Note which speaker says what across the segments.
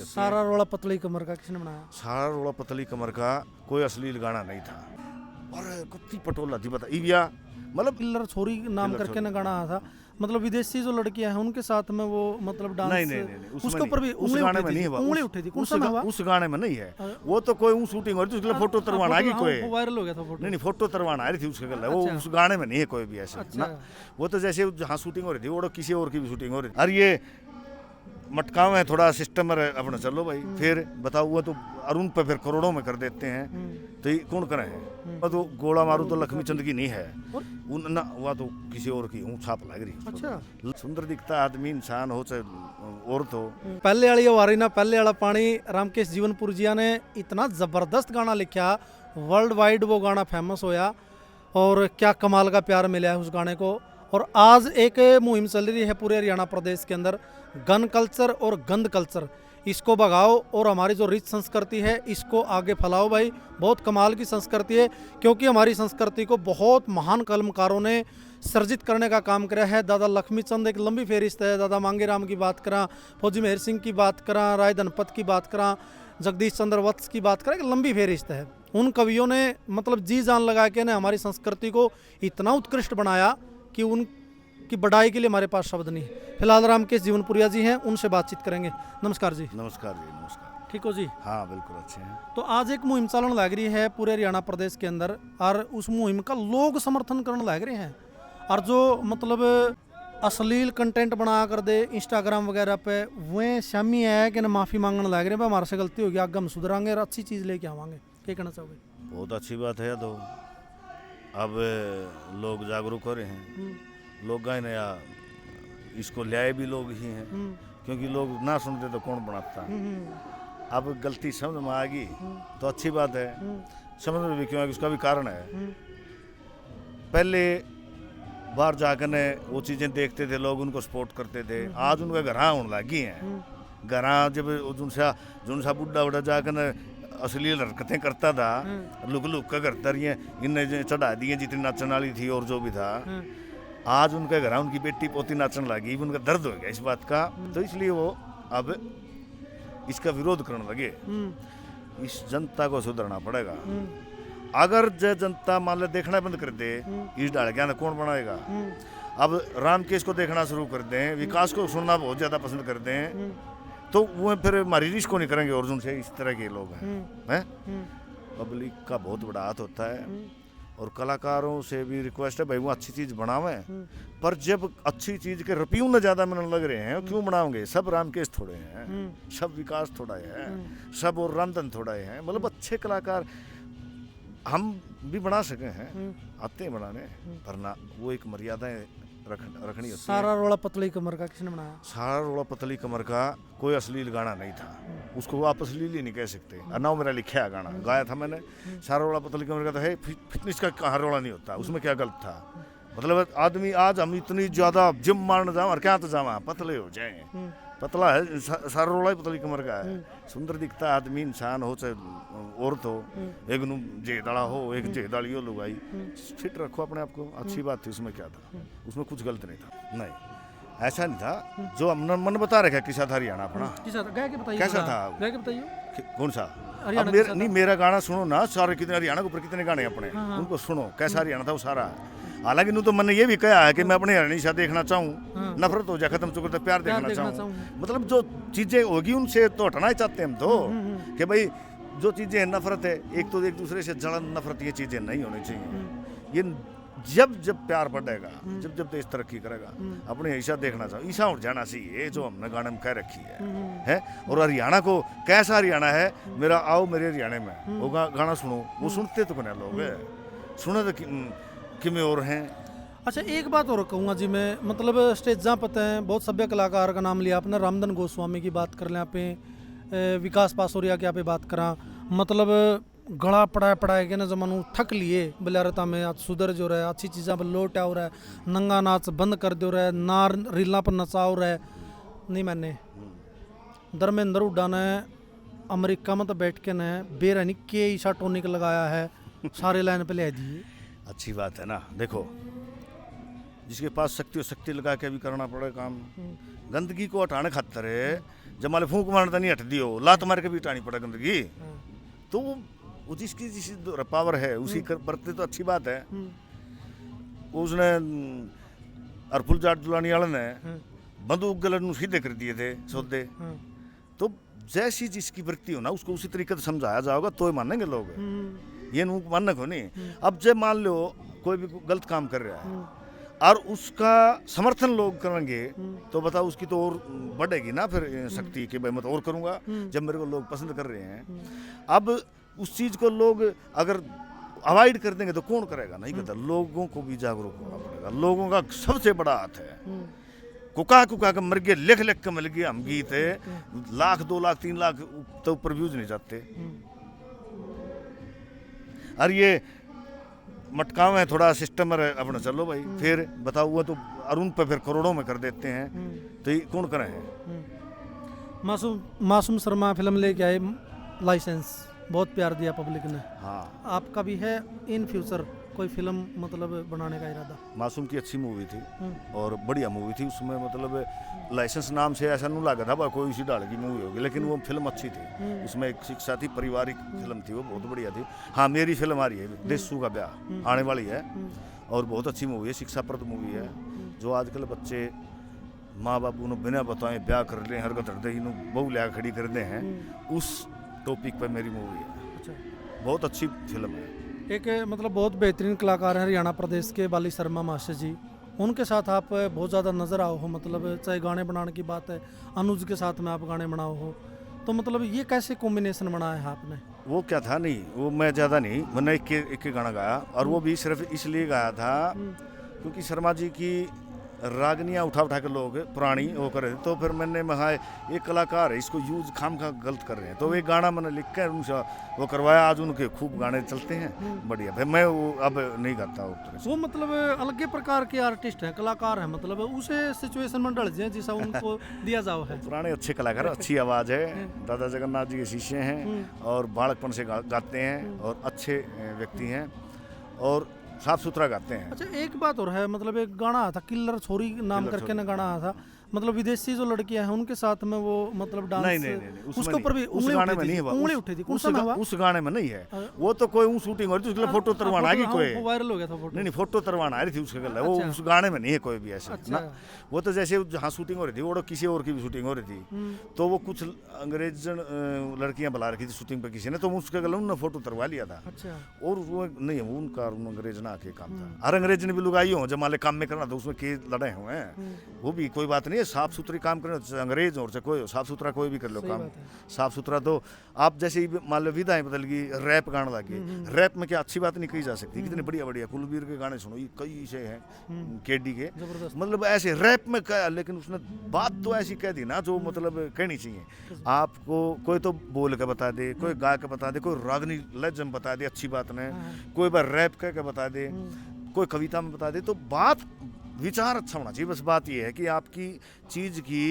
Speaker 1: होती है।
Speaker 2: सारा रोड़ा पतली कमर का किसने बनाया?
Speaker 1: सारा रोड़ा पतली कमर का कोई अश्लील गाना नहीं था। और कुत्ती पटोला थी बता इविया मतलब
Speaker 2: किल्लर छोरी नाम
Speaker 1: किल्लर
Speaker 2: करके
Speaker 1: छोरी।
Speaker 2: ना गाना आया था, मतलब विदेशी जो लड़कियां हैं उनके साथ में वो मतलब डांस।
Speaker 1: नहीं
Speaker 2: उसके ऊपर भी
Speaker 1: उस गाने में नहीं हुआ।
Speaker 2: उंगली उठी थी। कौन सा में हुआ?
Speaker 1: उस गाने में नहीं है वो तो कोई शूटिंग हो रही थी उसके लिए फोटो तरवाना आ गई कोई।
Speaker 2: वो वायरल हो गया था फोटो।
Speaker 1: नहीं फोटो तरवाना आ रही थी उसके गले वो
Speaker 2: अच्छा।
Speaker 1: उस गाने में नहीं है कोई भी ऐसे
Speaker 2: अच्छा।
Speaker 1: ना। वो तो जैसे जहाँ शूटिंग हो रही थी वो किसी और की भी शूटिंग हो रही थी। अरे ये मटकाव है थोड़ा सिस्टम में अपना चलो भाई फिर बताओ वो तो अरुण पे फिर करोड़ों में कर देते हैं तो ये कौन करे है। तो गोला मारू तो लक्ष्मी चंद की नहीं है उन ना हुआ तो किसी और की हूँ छाप लग रही।
Speaker 2: अच्छा
Speaker 1: सुंदर दिखता आदमी इंसान हो चाहे औरत हो।
Speaker 2: पहले वाली वारी ना पहले वाला पानी रामकेश जीवनपुर जिया ने इतना जबरदस्त गाना लिखा, वर्ल्ड वाइड वो गाना फेमस होया और क्या कमाल का प्यार मिला है उस गाने को। और आज एक मुहिम चल रही है पूरे हरियाणा प्रदेश के अंदर, गन कल्चर और गंद कल्चर, इसको भगाओ और हमारी जो रिच संस्कृति है इसको आगे फैलाओ भाई। बहुत कमाल की संस्कृति है क्योंकि हमारी संस्कृति को बहुत महान कलमकारों ने सर्जित करने का काम किया है। दादा लक्ष्मी चंद एक लंबी फेरिस्त है, दादा मांगे राम की बात करा, फौजी मेहर सिंह की बात करा, राय धनपत की बात करा, जगदीश चंद्र वत्स की बात करा, एक लंबी फेरिस्त है। उन कवियों ने मतलब जी जान लगा के ने हमारी संस्कृति को इतना उत्कृष्ट बनाया कि उनकी बढ़ाई के लिए हमारे पास शब्द नहीं। फिलहाल रामकेश जीवनपुरिया जी हैं, उनसे बातचीत करेंगे। नमस्कार जी।
Speaker 1: नमस्कार जी नमस्कार।
Speaker 2: ठीक हो जी?
Speaker 1: हाँ बिल्कुल अच्छे हैं।
Speaker 2: तो आज एक मुहिम चलन लग रही है पूरे हरियाणा प्रदेश के अंदर और उस मुहिम का लोग समर्थन करने लग रहे हैं और जो मतलब अश्लील कंटेंट बना कर दे इंस्टाग्राम वगैरह पे वह शामी है कि ना माफ़ी मांगने लग रहे हैं, हमारे से गलती होगी आगे हम सुधरांगे और अच्छी चीज़ लेके आवांगे। क्या कहना चाहोगे?
Speaker 1: बहुत अच्छी बात है। तो अब लोग जागरूक हो रहे हैं, लोग गए नया इसको लाए भी लोग ही हैं क्योंकि लोग ना सुनते तो कौन बनाता। अब गलती समझ में आ गई तो अच्छी बात है, समझ में भी क्यों है उसका भी कारण है। पहले बाहर जाकर ने वो चीज़ें देखते थे लोग, उनको सपोर्ट करते थे, आज उनके घर होने लगी हैं। घर जब जुनसा बुढ़ा बुढ़ा जाकर ने अश्लील हरकतें करता था, लुक लुक का करता रही है, इनने चढ़ा दिए जितनी नाचने वाली थी और जो भी था। आज उनके घर उनकी बेटी पोती नाचने लगी, उनका दर्द हो गया इस बात का, तो इसलिए वो अब इसका विरोध करने लगे। इस जनता को सुधरना पड़ेगा। अगर जो जनता मान ले देखना बंद कर दे इस डाल के कौन बनाएगा। अब रामकेश को देखना शुरू कर दें, विकास को सुनना बहुत ज़्यादा पसंद कर दें तो वो फिर हमारी रीच को नहीं करेंगे। और उनसे इस तरह के लोग हैं। पब्लिक का बहुत बड़ा हाथ होता है और कलाकारों से भी रिक्वेस्ट है भाई वो अच्छी चीज़ बनावें, पर जब अच्छी चीज़ के रिव्यू न ज़्यादा मिलने लग रहे हैं क्यों बनाओगे। सब रामकेश थोड़े हैं, सब विकास थोड़ा है, सब और रामधन थोड़ा है, मतलब अच्छे कलाकार हम भी बना सके हैं, आते हैं बनाने, पर ना वो एक मर्यादाएं रखनी होती है।
Speaker 2: सारा रोड़ा पतली कमर का किसने बनाया?
Speaker 1: सारा रोड़ा पतली कमर का कोई अश्लील गाना नहीं था, उसको आप अश्लील ही नहीं कह सकते। ना मेरा लिखा है गाना, गाया था मैंने। सारा रोड़ा पतली कमर का तो है, फिटनेस का कहाँ रोड़ा नहीं होता, उसमें क्या गलत था। मतलब आदमी आज हम इतनी ज़्यादा जिम मारने जाओ और क्या तो जावा पतले हो जाए, पतला है, सारा रोड़ा ही पतली कमर का है। सुंदर दिखता आदमी इंसान हो चाहे औरत हो, एक जेदाड़ा हो एक जेदाड़ी हो, लुगाई फिट रखो अपने आप को, अच्छी बात थी। उसमें क्या था, उसमें कुछ गलत नहीं था। नहीं ऐसा नहीं था जो हमने मन बता रखा किसा था हरियाणा अपना कैसा था, कौन सा। अब नहीं मेरा गाना सुनो ना, सारे कितने हरियाणा के ऊपर कितने गाने अपने उनको सुनो कैसा हरियाणा था वो सारा। हालांकि तो मैंने ये भी कहा है कि मैं अपने हरियाणा सा देखना चाहूँ, नफरत हो जाए खत्म चुकर तो प्यार देखना चाहूँ। मतलब जो चीजें होगी उनसे तो हटना ही चाहते हैं हम तो, कि भाई जो चीजें नफरत है एक तो एक दूसरे से जलन नफरत ये चीजें नहीं होनी चाहिए। ये जब जब प्यार बढ़ेगा, जब जब देश तरक्की करेगा, अपने ऐसा देखना चाहिए, ऐसा उठ जाना चाहिए जो हमने गाने में कह रखी है। और हरियाणा को कैसा हरियाणा है, मेरा आओ मेरे हरियाणा में वो गाना सुनो, वो सुनते तो कौन लोग सुने तो किमें और हैं।
Speaker 2: अच्छा एक बात और कहूँगा जी मैं, मतलब स्टेजा पता है बहुत सभ्य कलाकार का नाम लिया आपने, रामधन गोस्वामी की बात कर लें आप, विकास पासोरिया की आप बात करा, मतलब गला पढ़ाए के ना जमानू थक लिए बलियारता में, आज सुधर जो रहा अच्छी चीज़ा पर लोट आओ रहा है, नंगा नाच बंद कर दो रहा है, नार रीला पर नचाओ रहा है। नहीं मैंने धर्मेंद्र हुड्डा ने अमेरिका में तो बैठ के ने बेरहनी के ईसा टोनिक लगाया है, सारे लाइन पे ले दिए।
Speaker 1: अच्छी बात है ना, देखो जिसके पास शक्ति हो शक्ति लगा के भी करना पड़े काम। गंदगी को हटाने खातर जब माले फूंक मारना नहीं हट दियो, लात मार के भी टानी पड़ा गंदगी, तो वो जिसकी जिस पावर है उसी बरतते तो अच्छी बात है। उसने अरफुल जाट दुलानी वाले ने बंदूक गलत नु सीधे कर दिए थे सौदे, तो जैसी जिसकी वृत्ति हो ना उसको उसी तरीके से समझाया जाएगा तो ही मानेंगे लोग, ये नू मानना को नहीं। अब जब मान लो कोई भी गलत काम कर रहा है और उसका समर्थन लोग करेंगे तो बताओ उसकी तो और बढ़ेगी ना फिर शक्ति कि भाई मैं तो और करूंगा, जब मेरे को लोग पसंद कर रहे हैं। अब उस चीज को लोग अगर अवॉइड कर देंगे तो कौन करेगा, नहीं करता। लोगों को भी जागरूक होना पड़ेगा, लोगों का सबसे बड़ा हाथ है। कुका कुका का मर गया, लिख लिख के मिल गया हम गीत है, 1,00,000 2,00,000 3,00,000 तो ऊपर व्यूज नहीं जाते। और ये मटकाव है थोड़ा सिस्टम है अपना, चलो भाई फिर बताओ वो तो अरुण पे फिर करोड़ों में कर देते हैं, तो ये कौन करे हैं।
Speaker 2: मासूम शर्मा फिल्म लेके आए, लाइसेंस बहुत प्यार दिया पब्लिक ने।
Speaker 1: हाँ,
Speaker 2: आपका भी है इन फ्यूचर कोई फिल्म मतलब बनाने का इरादा?
Speaker 1: मासूम की अच्छी मूवी थी और बढ़िया मूवी थी, उसमें मतलब लाइसेंस नाम से ऐसा नहीं लगा था कोई उसी डाल की मूवी होगी, लेकिन वो फिल्म अच्छी थी। उसमें एक शिक्षा थी, पारिवारिक फिल्म थी, वो बहुत बढ़िया थी। हाँ, मेरी फिल्म आ रही है देशू का ब्याह आने वाली है और बहुत अच्छी मूवी है, शिक्षाप्रद मूवी है। जो आजकल बच्चे माँ बापू ने बिना बताए ब्याह कर रहे हैं, हरकत हरदे बहु लिया खड़ी कर दे हैं, उस टॉपिक पर मेरी मूवी है।
Speaker 2: अच्छा,
Speaker 1: बहुत अच्छी फिल्म है।
Speaker 2: एक मतलब बहुत बेहतरीन कलाकार हैं हरियाणा प्रदेश के बाली शर्मा मास्टर जी, उनके साथ आप बहुत ज़्यादा नज़र आओ हो, मतलब चाहे गाने बनाने की बात है, अनुज के साथ में आप गाने बनाओ हो, तो मतलब ये कैसे कॉम्बिनेशन बनाया है आपने?
Speaker 1: वो क्या था, नहीं वो मैं ज़्यादा नहीं, मैंने एक गाना गाया और वो भी सिर्फ इसलिए गाया था क्योंकि शर्मा जी की रागनियाँ उठा उठा के लोग पुरानी वो कर रहे थे, तो फिर मैंने कहा एक कलाकार है इसको यूज खाम खा गलत कर रहे हैं, तो एक गाना मैंने लिख कर उनसे वो करवाया। आज उनके खूब गाने चलते हैं बढ़िया। फिर मैं वो अब नहीं करता
Speaker 2: वो मतलब अलग प्रकार के आर्टिस्ट हैं, कलाकार हैं, मतलब उसे सिचुएशन में डल जाए जिसा उनको दिया जाओ है।
Speaker 1: पुराने अच्छे कलाकार, अच्छी आवाज़ है, दादा जगन्नाथ जी के शिष्य हैं और बालकपन से गाते हैं और अच्छे व्यक्ति हैं और साफ सुथरा गाते हैं।
Speaker 2: अच्छा, एक बात और है, मतलब एक गाना आया था किल्लर छोरी नाम करके ना गाना आया था, मतलब विदेशी जो लड़कियां हैं उनके साथ में वो मतलब डांस,
Speaker 1: नहीं
Speaker 2: उसके ऊपर भी
Speaker 1: उस गाने में नहीं हुआ,
Speaker 2: उंगली उठी थी,
Speaker 1: उस गाने में नहीं है वो, तो कोई शूटिंग हो रही थी उसके लिए फोटो तरवाना आ गई, कोई
Speaker 2: वायरल हो गया था फोटो,
Speaker 1: नहीं फोटो तरवाना आ रही थी उसके गले, वो उस गाने में नहीं है कोई भी ऐसा ना। वो तो जैसे जहाँ शूटिंग हो रही थी वो किसी और की भी शूटिंग हो रही थी, तो वो कुछ अंग्रेजन लड़कियां बुला रखी थी शूटिंग पे किसी ने, तो उसके गले उन्होंने फोटो तरवा लिया था। और वो नहीं है उनका अंग्रेज ना के काम था, हर अंग्रेज ने भी लुगाई हो जब माले काम में करना तो उसमें के लड़े हुए हैं, वो भी कोई बात नहीं है। साफ सुथरी काम करना, अंग्रेज और से कोई साफ सुथरा कोई भी कर लो काम साफ सुथरा। तो आप जैसे ही मान लो विधाएं बदल गई, रैप गाना लगे, रैप में क्या अच्छी बात नहीं कही जा सकती, कितने बढ़िया बढ़िया कुलबीर के गाने सुनो, ये कई से हैं केडी के, मतलब ऐसे रैप में क्या, लेकिन उसने बात तो ऐसी कह दी ना जो मतलब कहनी चाहिए। आपको कोई तो बोल के बता दे, कोई गा के बता दे, कोई रागनी लहजे में बता दे, अच्छी बात नहीं, कोई बार रैप कह के बता दे, कोई कविता में बता दे, तो बात विचार अच्छा होना चाहिए। बस बात यह है कि आपकी चीज़ की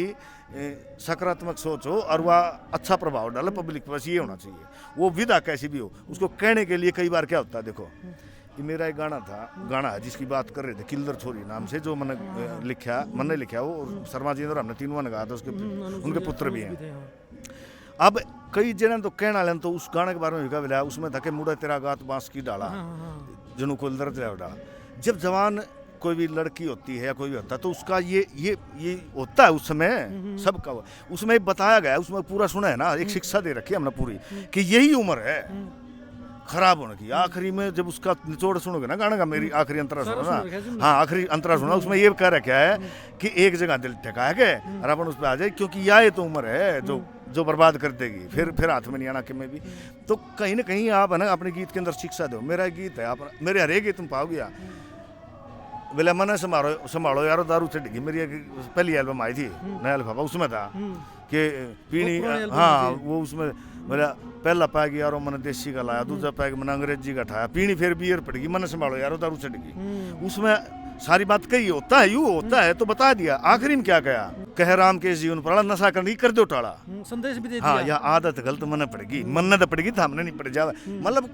Speaker 1: सकारात्मक सोच हो और वह अच्छा प्रभाव डाले पब्लिक पर, बस ये होना चाहिए। वो विधा कैसी भी हो, उसको कहने के लिए कई बार क्या होता है, देखो ये मेरा एक गाना था, गाना है जिसकी बात कर रहे थे किल्लर छोरी नाम से, जो मैंने लिखा वो, और शर्मा जी और हमने तीनों ने गाया था, उसके उनके पुत्र भी हैं। अब कई जन तो कहने वाले तो उस गाने के बारे में भी कहा, उसमें था कि मुड़ा तेरा गात बांस की डाला जनू को डाला। जब जवान कोई भी लड़की होती है या कोई भी होता है तो उसका ये होता है उस समय सबका, उसमें बताया गया, उसमें पूरा सुना है ना, एक शिक्षा दे रखी है हमने पूरी कि यही उम्र है खराब होने की। आखिरी में जब उसका निचोड़ सुनोगे ना गाने का, मेरी आखिरी अंतरा सुनो ना, हाँ आखिरी अंतरा सुना, उसमें ये कह रखा है कि एक जगह दिल ठेका है और अपन उस पर आ जाए, क्योंकि यह तो उम्र है जो बर्बाद कर देगी, फिर हाथ में नहीं आना कि में भी। तो कहीं ना कहीं आप है ना अपने गीत के अंदर शिक्षा दो। मेरा गीत है, आप मेरे हरे गीत तुम पाओगे बोले मन संभालो यारो दारू चढ़ेगी, मेरी पहली एल्बम आई थी नया लिफाफा, उसमें था कि पीनी, हाँ वो उसमें मेरा पहला पैग यारो मन देसी का लाया, दूसरा पैग मन अंग्रेजी का ठाया, पीनी फिर बियर पड़ेगी, मन संभालो यारो दारू चढ़ेगी। उसमें सारी बात कही होता है, यूँ होता है तो बता दिया। आखिरी में क्या कहा, कह राम के जीवन पर नशा करने कर दो टाड़ा,
Speaker 2: संदेश भी दे दिया।
Speaker 1: हाँ यह आदत गलत मन पड़ेगी, मन तो पड़ेगी, थामने नहीं पड़ जावे। मतलब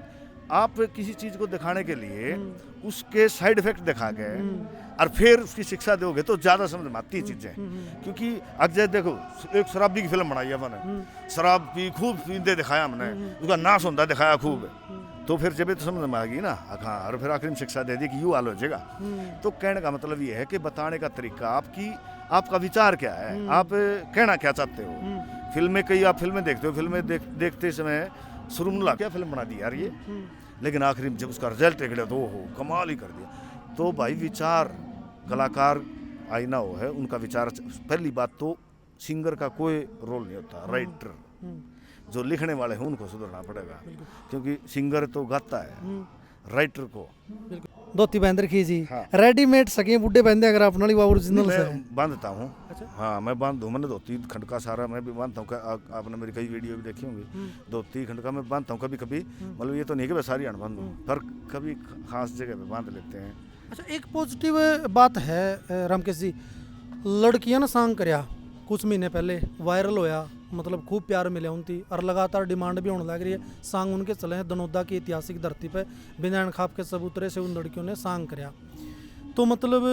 Speaker 1: आप किसी चीज को दिखाने के लिए उसके साइड इफेक्ट दिखा के और फिर उसकी शिक्षा दोगे तो ज्यादा समझ में आती है चीजें। क्योंकि अजय देखो, एक शराबी की फिल्म बनाई है मैंने, शराब पी खूब पीते दिखाया हमने, उसका नाश होता दिखाया खूब, तो फिर जब तो समझ में आ गई ना। हाँ, और फिर आखिर में शिक्षा दे दी कि यूँ हाल हो जाएगा। तो कहने का मतलब ये है कि बताने का तरीका आपका विचार क्या है, आप कहना क्या चाहते हो। फिल्में कई आप फिल्में देखते हो, फिल्में देखते समय शुरू में क्या फिल्म बना दी यार ये, लेकिन आखिर में जब उसका रिजल्ट निकला तो हो कमाल ही कर दिया। तो भाई विचार, कलाकार आईना हो है उनका विचार। पहली बात तो सिंगर का कोई रोल नहीं होता, राइटर जो लिखने वाले हैं उनको सुधरना पड़ेगा, क्योंकि सिंगर तो गाता है, राइटर को
Speaker 2: धोती पहन रखी जी।
Speaker 1: हाँ।
Speaker 2: रेडीमेड सके बुड्ढे पहनते अगर अपना ओरिजिनल से
Speaker 1: मैं बांधता हूँ। अच्छा? हाँ, मैं बांध दूँ, मैंने धोती खंड का सारा मैं भी बांधता हूँ। आपने मेरी कई वीडियो भी देखी होंगी, धोती खंड का मैं बांधता हूँ कभी कभी। मतलब ये तो नहीं कि मैं सारी अन बांधूँ, पर कभी खास जगह पे बांध लेते हैं।
Speaker 2: अच्छा, एक पॉजिटिव बात है रामकेश जी, लड़कियां ना सांग करया कुछ महीने पहले वायरल होया, मतलब खूब प्यार मिले उनकी और लगातार डिमांड भी होने लग रही है। सांग उनके चले हैं दनौदा की ऐतिहासिक धरती पे, बिना खाप के सबूतरे से उन लड़कियों ने सांग करया। तो मतलब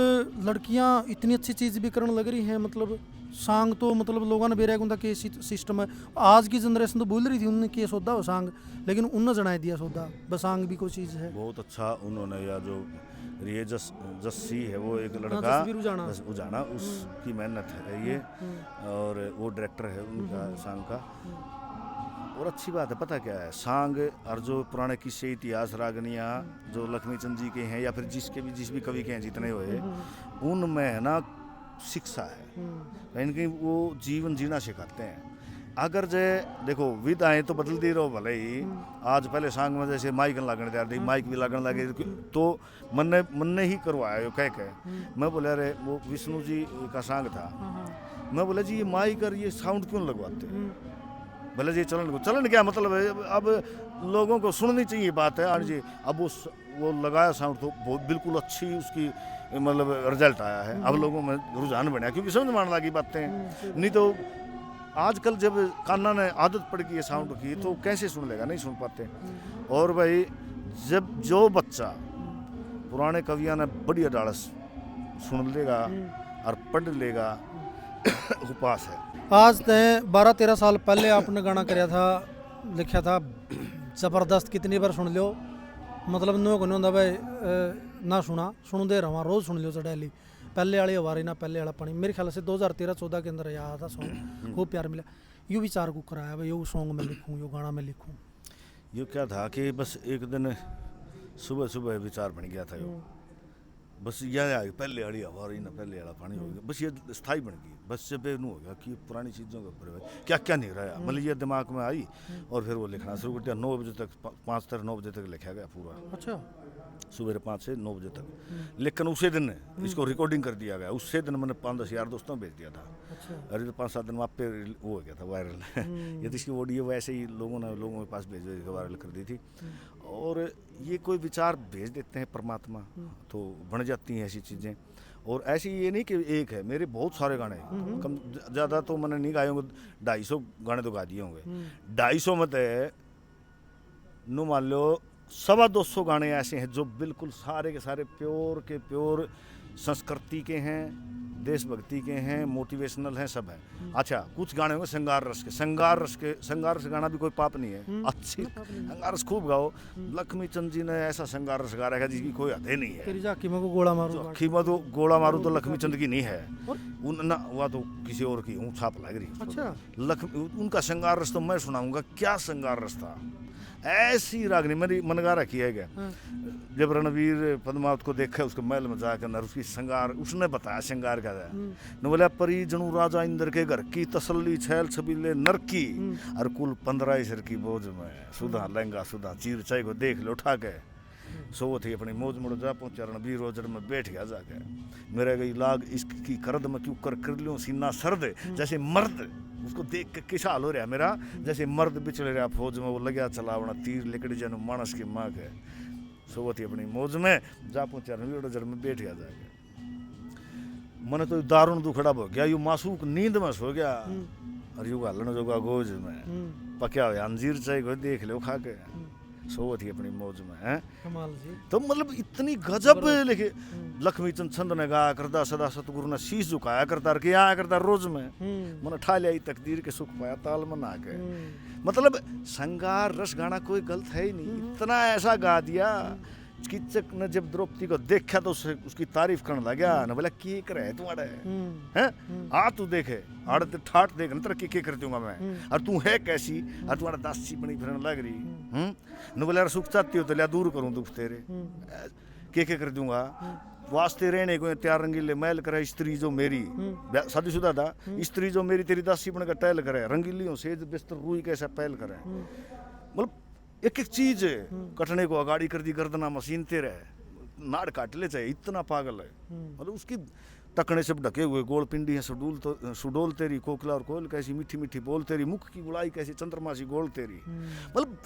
Speaker 2: लड़कियां इतनी अच्छी चीज़ भी करने लग रही हैं, मतलब सांग तो मतलब लोगों ने बेरा उनका के सिस्टम है। आज की जनरेशन तो बोल रही थी उन्होंने कि सौदा हो सांग, लेकिन उन्होंने जनाई दिया सौदा बसांग भी कोई चीज़ है।
Speaker 1: बहुत अच्छा उन्होंने, या जो ये जस्सी है वो एक लड़का उजाना, उसकी मेहनत है ये, और वो डायरेक्टर है उनका सांग का। और अच्छी बात है, पता क्या है, सांग और जो पुराने किस्से इतिहास रागनियाँ जो लक्ष्मीचंद जी के हैं या फिर जिस भी कवि के हैं जितने हुए, उनमें है ना शिक्षा है, कहीं कहीं वो जीवन जीना सिखाते हैं। अगर जे देखो विधाएं तो बदलती रहो भले ही, आज पहले सांग में जैसे माइक लागने तैयार थी, माइक भी लागने लगे, तो मन ने ही करवाया कह मैं बोला अरे वो विष्णु जी का सांग था, मैं बोला जी ये माइक और ये साउंड क्यों लगवाते, भले जी चलन क्या मतलब है, अब लोगों को सुननी चाहिए बात है। जी अब वो लगाया साउंड तो बहुत बिल्कुल अच्छी उसकी मतलब रिजल्ट आया है, अब लोगों में रुझान बना क्योंकि समझ में आने लगी बातें। नहीं तो आजकल जब कान्ना ने आदत पड़ गई है साउंड की तो कैसे सुन लेगा, नहीं सुन पाते। और भाई जब जो बच्चा पुराने कवियाँ ने बढ़िया डालस सुन लेगा और पढ़ लेगा उपास है।
Speaker 2: आज तय 12-13 साल पहले आपने गाना कराया था, लिखा था जबरदस्त, कितनी बार सुन लो, मतलब नो को नहीं भाई ना सुन दे रहा रोज सुन लो चढ़ैली, पहले वाली हवारी ना पहले वाला पानी। मेरे ख्याल से 2013-14 के अंदर आया था सॉन्ग, खूब प्यार मिला। यू विचार को कराया भाई यो सॉन्ग में लिखूं, यो गाना में लिखूं।
Speaker 1: ये क्या था कि बस एक दिन सुबह विचार बन गया था, यो बस यह पहले वाली हवारी ना पहले वाला पानी हो गया, बस ये स्थायी बन गई। बस जब ये हो गया कि पुरानी चीज़ों के ऊपर क्या क्या नहीं रहा, मतलब ये दिमाग में आई और फिर वो लिखना शुरू कर दिया। 9 बजे तक 5-9 बजे तक लिखा गया पूरा। अच्छा, सुबह 5 से 9 बजे तक। लेकिन उसी दिन इसको रिकॉर्डिंग कर दिया गया, उसी दिन मैंने 5-10 यार दोस्तों भेज दिया था। अच्छा। अरे तो 5-7 दिन वहाँ पे वो हो गया था वायरल। ये तो इसकी ऑडियो वैसे ही लोगों के पास भेज के वायरल कर दी थी। और ये कोई विचार भेज देते हैं परमात्मा तो बन जाती हैं ऐसी चीज़ें। और ऐसी ये नहीं कि एक है, मेरे बहुत सारे गाने कम ज़्यादा तो मैंने नहीं गाए होंगे, 250 गाने तो गा दिए होंगे। 250 में तो नो मान लो 250 गाने ऐसे हैं जो बिल्कुल सारे के सारे प्योर के प्योर संस्कृति के हैं, देशभक्ति के हैं, मोटिवेशनल हैं, सब हैं। अच्छा, कुछ गाने होंगे श्रृंगार रस के गाना भी कोई पाप नहीं है, अच्छी श्रृंगार रस खूब गाओ। लक्ष्मीचंद जी ने ऐसा श्रंगार रस गा रखा है जिसकी कोई हद नहीं है।
Speaker 2: आखी में तो
Speaker 1: गोला मारू तो लक्ष्मीचंद की नहीं है, वह तो किसी और की छाप लग रही। अच्छा, उनका श्रृंगार रस तो मैं सुनाऊंगा, क्या श्रृंगार रस था, ऐसी रागनी मेरी मनगा रखी है क्या। जब रणवीर पद्मावत को देखा उसको महल में जाकर न उसकी श्रृंगार, उसने बताया श्रृंगार क्या है न, बोला परी जनू राजा इंद्र के घर की, तसल्ली छैल छबीले नर की, और कुल 15 सिर की बोझ में, सुधा लहंगा सुधा चीर चाय को देख लो उठा के, सो थी अपनी मौज मुड़ जा पहुंचा रणवीर रोजर में बैठ गया जाके, मेरे गई लाग इसकी करद में क्यों कर लियो सीना सर्द, जैसे मर्द उसको देख के किस हाल हो रहा मेरा, जैसे मर्द बिछड़ रहा फौज में, वो लगा चलावना तीर लेकड़ी जन मानस की माँ के, सोवती अपनी मौज में जा पहुंचा रणवीर रोजर में बैठ गया जाके। मैंने तो दारुण दुखड़ा हो गया, यू मासूक नींद में सो गया, और यू गालन जोगा गोज में पक्या हो अंजीर चाय को देख लो खा के, सो थी अपनी मौज में है।
Speaker 2: कमाल जी।
Speaker 1: तो मतलब इतनी गजब लिखे लक्ष्मी चंद छंद ने गाया करता, सदा सतगुरु ने शीश झुकाया करता, कि आया करता रोज में मन ठा लिया तकदीर के सुख पाया ताल मना के। मतलब श्रृंगार रस गाना कोई गलत है ही नहीं, इतना ऐसा गा दिया। कीचक ने जब द्रौपदी को देखा तो उसकी तारीफ करने लगा ना, बोला की करे तुम्हारा है आ तू देखे आड़ ठाट देख नतर की कर दूंगा मैं, और तू है कैसी और तुम्हारा दासी बनी फिरने लग रही न, बोला सुख चाहती हो तो लिया दूर करूं दुख तेरे के कर दूंगा। वास्ते रहने को त्यार रंगीले मैल करे स्त्री जो मेरी, शादीशुदा था, स्त्री जो मेरी तेरी दासी बन कर टहल करे, रंगीलियों सेज बिस्तर रूई कैसा पहल करे। मतलब एक एक चीज कटने को अगाड़ी कर दी, गर्दना मशीन तेरे नाड़ काट ले चाहे, इतना पागल है। मतलब उसकी टकने से ढके हुए गोल पिंडी है, सुडोल तेरी कोकला और कोयल कैसी मीठी मीठी बोल तेरी, मुख की गुलाई कैसी चंद्रमा सी गोल तेरी। मतलब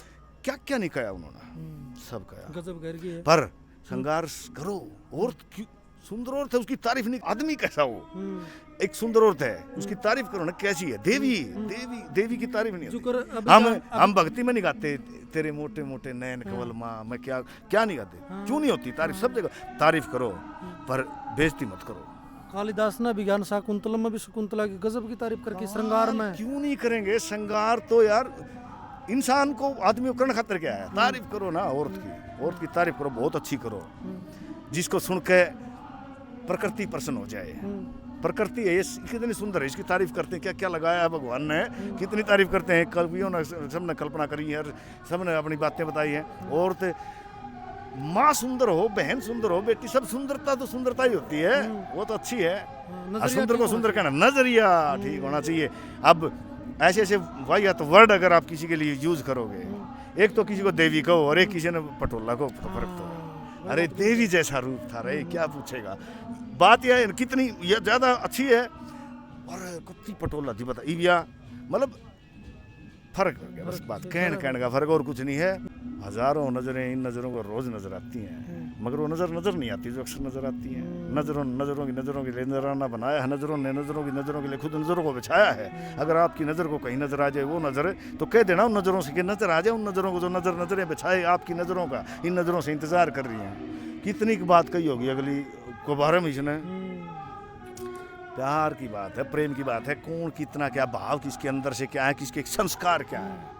Speaker 1: क्या क्या नहीं कहा उन्होंने, सब कहा
Speaker 2: गजब कर गई है।
Speaker 1: पर श्रृंगार करो और सुंदर औरत है उसकी तारीफ नहीं, आदमी कैसा हो एक सुंदर औरत है उसकी तारीफ करो ना, कैसी है देवी, देवी देवी की तारीफ नहीं होती। हम भक्ति में नहीं गाते तेरे मोटे मोटे नयन कवल माँ, मैं क्या क्या नहीं गाते, क्यों नहीं होती तारीफ, सब जगह तारीफ करो पर बेइज्जती मत करो।
Speaker 2: कालिदास ने विज्ञान शाकुंतलम में भी शकुंतला की गजब की तारीफ करके श्रृंगार में।
Speaker 1: क्यों नहीं करेंगे, श्रृंगार तो यार इंसान को आदमी को करने खातिर क्या है, तारीफ करो ना औरत की तारीफ करो, बहुत अच्छी करो, जिसको सुन के प्रकृति प्रसन्न हो जाए। प्रकृति है ये कितनी सुंदर है, इसकी तारीफ करते हैं, क्या क्या लगाया है भगवान ने, कितनी तारीफ करते हैं, कवियों ने सबने कल्पना करी है, सबने अपनी बातें बताई हैं। औरत माँ सुंदर हो, बहन सुंदर हो, बेटी सब सुंदरता तो सुंदरता ही होती है, वो तो अच्छी है। सुंदर को सुंदर कहना, नजरिया ठीक होना चाहिए। अब ऐसे ऐसे वाहियात वर्ड अगर आप किसी के लिए यूज करोगे, एक तो किसी को देवी कहो और एक किसी ने पटोला को, तो फर्क तो अरे देवी जैसा रूप था रे, क्या पूछेगा। बात यह है कितनी ये ज्यादा अच्छी है और कुत्ती पटोला थी बता इविया, मतलब फर्क हो गया बस, बात कहने का फर्क और कुछ नहीं है। हजारों नजरें इन नजरों को रोज नजर आती हैं, मगर वो नजर नहीं आती जो अक्सर नजर आती हैं। नजरों के लिए नजराना बनाया है, नजरों के लिए खुद नजरों को बिछाया है। अगर आपकी नजर को कहीं नजर आ जाए वो नजर, तो कह देना उन नजरों से कि नजर आ जाए उन नजरों को जो नजरें बिछाए आपकी नजरों का, इन नजरों से इंतजार कर रही हैं। कितनी की बात कही होगी अगली को बारे में, इसने प्यार की बात है, प्रेम की बात है, कौन कितना क्या भाव किसके अंदर से क्या है, किसके संस्कार क्या है।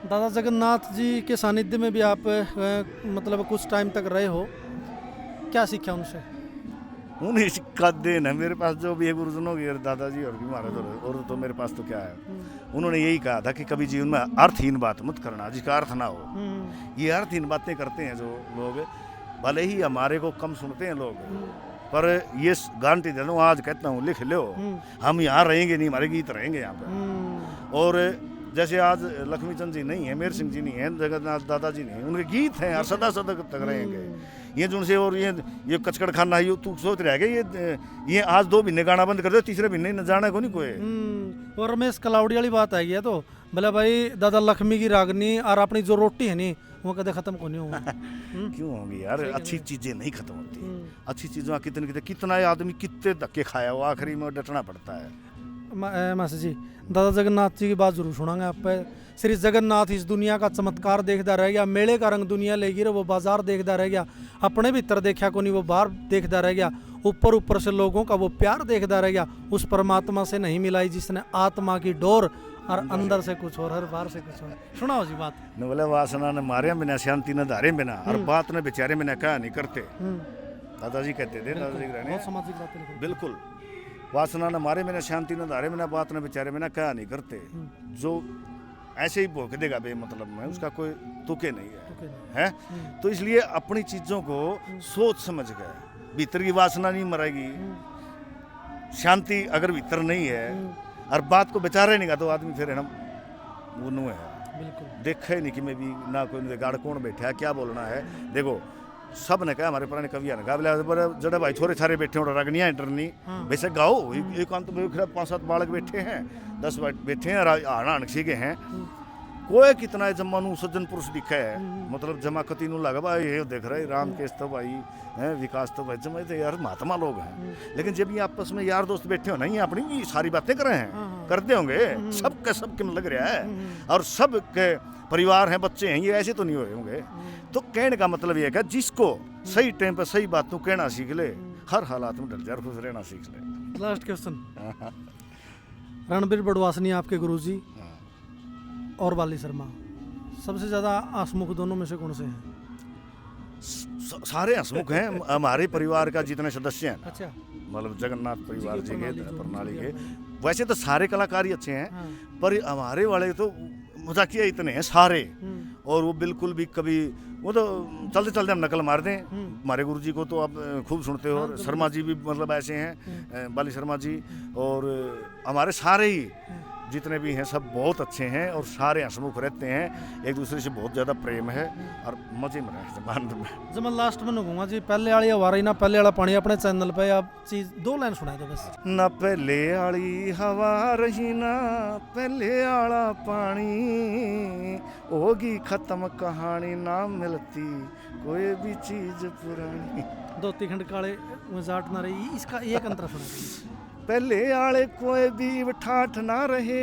Speaker 2: दादा जगन्नाथ जी के सानिध्य में भी आप मतलब कुछ टाइम तक रहे हो, क्या सीखा उनसे?
Speaker 1: उन्हें सिक्का देन है मेरे पास, जो भी है गुरुजनों की दादाजी और भी महाराज और तो मेरे पास तो क्या है, उन्होंने यही कहा था कि कभी जीवन में अर्थहीन बात मत करना जिसका अर्थ ना हो। ये अर्थहीन बातें करते हैं जो लोग, भले ही हमारे को कम सुनते हैं लोग, पर ये गारंटी दे दूं, आज कहता हूँ लिख लो, हम यहाँ रहेंगे नहीं, हमारे गीत रहेंगे यहाँ पे। और जैसे आज लक्ष्मी चंद जी नहीं है, मेर सिंह जी नहीं है, जगन्नाथ दादाजी नहीं है, उनके गीत हैं और सदा तक रहेंगे। ये जो उनसे और ये कचकड़ खाना है, तू सोच रहा है ये आज 2 महीने गाना बंद कर दो, तीसरे महीने न जाना को नहीं कोई।
Speaker 2: और रमेश कलावड़ी वाली बात आई है तो बोला भाई दादा लक्ष्मी की रागनी और अपनी जो रोटी है नी वो कदे खत्म को नहीं होगा।
Speaker 1: क्यों होंगी यार, अच्छी चीजें नहीं खत्म होती, अच्छी चीजों कितना आदमी कितने धक्के खाया वो आखिरी में डटना पड़ता है।
Speaker 2: मासी जी दादा जगन्नाथ जी की बात जरूर सुनांगे आप पे। श्री जगन्नाथ इस दुनिया का चमत्कार देखता रह गया, मेले का रंग दुनिया लेगी रे, वो बाजार देखता रह गया, अपने भीतर देखा को नहीं वो बाहर देखता रह गया, ऊपर से लोगों का वो प्यार देखता रह गया, उस परमात्मा से नहीं मिलाई जिसने आत्मा की डोर, और अंदर से कुछ और हर बार से कुछ और। सुनाओ जी बात।
Speaker 1: न बोले वासना ने मारे बिना, शांति न धारे बिना, और बात ने बेचारे बिना क्या नहीं करते, दादाजी कहते थे, दादाजी
Speaker 2: बहुत सामाजिक बातें।
Speaker 1: बिल्कुल, वासना न मारे बिना, शांति न धारे बिना, बात न बेचारे बिना क्या नहीं करते। जो ऐसे ही भोंक देगा बेमतलब में, उसका कोई तुके नहीं है। तो इसलिए अपनी चीजों को सोच समझ गए, भीतर की वासना नहीं मरेगी, शांति अगर भीतर नहीं है और बात को बेचारे नहीं का, तो आदमी फिर है ना वो नु है, देखा ही नहीं कि मैं भी ना कोई गाड़ कौन बैठा है, क्या बोलना है। देखो सब ने कहा, हमारे पुराने कविया ने कहा, जड़े भाई छोरे छारे बैठे हो, रगनिया इंटरनी वैसे गाओ, एकांत में 5-7 बालक बैठे हैं, 10 बैठे हैं, आना सीखे हैं, कोई कितना है जम्मानू सज्जन पुरुष दिखा है मतलब जमा कती नु लगा भाई ये देख रहे राम केश तो भाई हैं विकास तो भाई जमा तो यार महात्मा लोग हैं। लेकिन जब ये आपस में यार दोस्त बैठे हो ना ये अपनी भी सारी बातें कर रहे हैं करते होंगे सबके में लग रहा है और सब के परिवार हैं बच्चे हैं ये ऐसे तो नहीं हो रहे होंगे। तो कहने का मतलब ये है कि जिसको सही टाइम पर सही बात तू कहना सीख ले हर हालात में डर जा खुश रहना सीख ले।
Speaker 2: लास्ट क्वेश्चन, रणबीर बड़वासनी आपके गुरुजी और वाली शर्मा सबसे ज्यादा हंसमुख दोनों में से कौन से हैं?
Speaker 1: सारे हंसमुख हैं हमारे परिवार का जितने सदस्य हैं
Speaker 2: अच्छा,
Speaker 1: मतलब जगन्नाथ परिवार जी के प्रणाली के वैसे तो सारे कलाकार ही अच्छे हैं पर हमारे वाले तो मजाकिया इतने हैं सारे और वो बिल्कुल भी कभी वो तो चलते चलते हम नकल मार दें। हमारे गुरुजी को तो आप खूब सुनते हो शर्मा जी भी मतलब ऐसे हैं बाली शर्मा जी और हमारे सारे ही जितने भी हैं सब बहुत अच्छे हैं और सारे हंसमुख रहते हैं एक दूसरे से बहुत ज़्यादा प्रेम है और मजे में रहते हैं आनंद में।
Speaker 2: जब मैं लास्ट में कहूँगा जी पहले वाली हवा रही ना पहले वाला पानी अपने चैनल पे आप चीज 2 लाइन सुनाए दो बस।
Speaker 1: ना पहले वाली हवा रही ना पहले वाला पानी होगी खत्म कहानी ना मिलती कोई भी चीज पुरानी।
Speaker 2: 2 खंड काले जाट ना रही इसका एक अंतर सुना।
Speaker 1: पहले आले कोई भी ठाठ ना रहे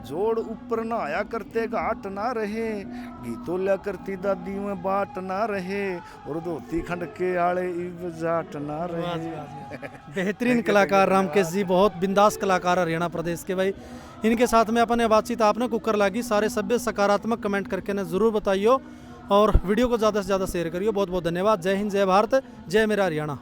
Speaker 1: जोड़ ऊपर नहाया करते घाट ना रहे गीतों लिया करती दादी में बाट ना रहे और 2 खंड के आले इब जाट ना रहे।
Speaker 2: बेहतरीन कलाकार रामकेश जी बहुत बिंदास कलाकार हरियाणा प्रदेश के भाई। इनके साथ में अपने बातचीत आपने कुकर लागी सारे सभ्य सकारात्मक कमेंट करके ने जरूर बताइयो और वीडियो को ज़्यादा से ज़्यादा शेयर करियो। बहुत बहुत धन्यवाद। जय हिंद जय भारत जय मेरा हरियाणा।